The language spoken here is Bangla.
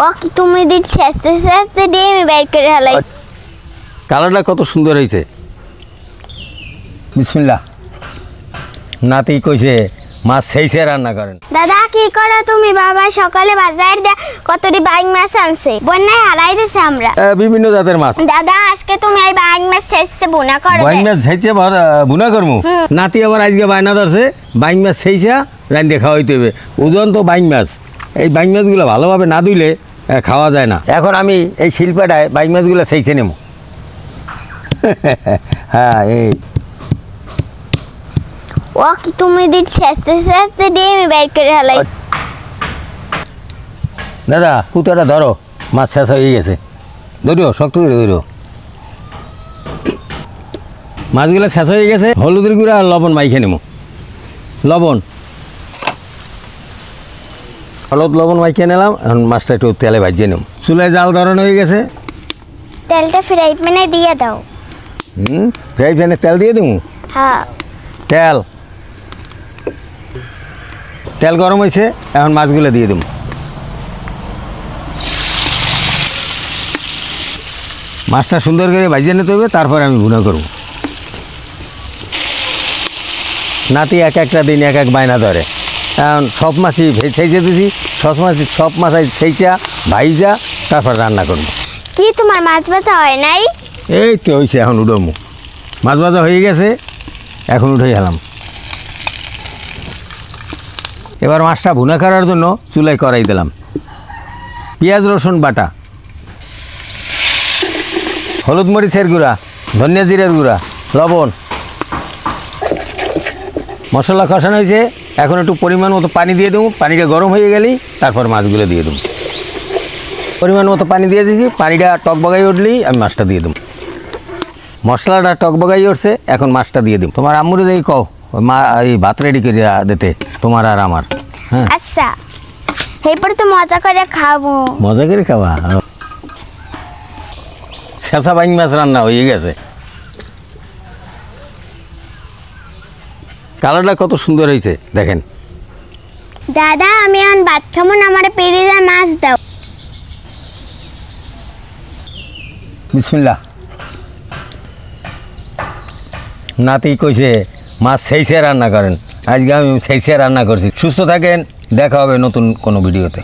ও কি তুমি দিচ্ছি আস্তে আস্তে দিয়ে আমি বাইর করে হালাই। কালারটা কত সুন্দর হয়েছে। বিসমিল্লাহ। নাতি কইছে মাছ সেইছে রান্না করেন। দাদা কি করো তুমি? বাবা সকালে বাজার দিয়ে কতটি বাইং মাছ আনছে, বন্যায় হালাই দিছে আমরা। বিভিন্ন জাতের মাছ। দাদা আজকে তুমি এই বাইং মাছ সেইছে বুনা করো। বাইং মাছ সেইছে বুনা করমু। নাতি আবার আজকে বায়না ধরছে বাইং মাছ সেইছা রান্ধে খাওয়াইতে হবে। ওজন তো বাইং মাছ, এই বাইং মাছগুলো ভালোভাবে না ধুইলে খাওয়া যায় না। এখন আমি এই শিল্পাটায় বাইং মাছগুলো সেইছে নেব। হ্যাঁ এই ও কি তুমি দিচ্ছি আস্তে আস্তে দিয়ে আমি বাইর করে হালাই। দাদা কুতাটা ধরো, মাছ শেষ হয়ে গেছে। ধরো শক্ত করে ধরো। মাছগুলো শেষ হয়ে গেছে। হলুদের গুঁড়া আর লবণ মাইখে নেব। লবণ হলুদ লবণ মাইখে নিলাম। এখন মাছটা একটু তেলে ভাজিয়ে নেব। চুলায় জাল ধরানো হয়ে গেছে। তেলটা ফ্রাই প্যানে দিয়ে দাও। ফ্রাই প্যানে তেল দিয়ে দেবো। হ্যাঁ তেল গরম হয়েছে, এখন মাছগুলো দিয়ে দেবো। মাছটা সুন্দর করে ভাজিয়ে নিতে হবে, তারপরে আমি ভুনা করব। নাতি এক একটা দিন এক এক বায়না ধরে। এখন সব মাছই সেইচে দিছি, সব মাছ সেইচা ভাইজা তারপর রান্না করবো। কি তোমার মাছ ভাজা হয় নাই? এই তো হয়েছে, এখন উঠবো। মাছ ভাজা হয়ে গেছে, এখন উঠে গেলাম। এবার মাছটা ভুনা করার জন্য চুলায় কড়াই দিলাম। পেঁয়াজ রসুন বাটা, হলুদ মরিচের গুঁড়া, ধনিয়া জিরের গুঁড়া, লবণ, মশলা কষানো হয়েছে। এখন একটু পরিমাণ মতো পানি দিয়ে দেবো। পানিটা গরম হয়ে গেলেই তারপর মাছগুলো দিয়ে দেবো। পরিমাণ মতো পানি দিয়ে দিয়েছি। পানিটা টকবগাই উঠলেই আমি মাছটা দিয়ে দেবো। মশলাটা টকবগাই উঠছে, এখন মাছটা দিয়ে দেবো। তোমার আম্মুরে যাই কও মা এই ভাত রেডি করে দিতে, তোমার আর আমার। হ্যাঁ আচ্ছা, এরপর তো মজা করে খাবো। মজা করে খাওয়া। শেষা বাইং মাছ রান্না হয়ে গেছে। কালারটা কত সুন্দর হয়েছে দেখেন। দাদা আমি এখন ভাত খাবো না, আমার পেরিয়ে মাছ দাও। বিসমিল্লাহ। নাতি কইছে মাছ সেইছে রান্না করেন, আজকে আমি সেইছে রান্না করছি। সুস্থ থাকেন, দেখা হবে নতুন কোনো ভিডিওতে।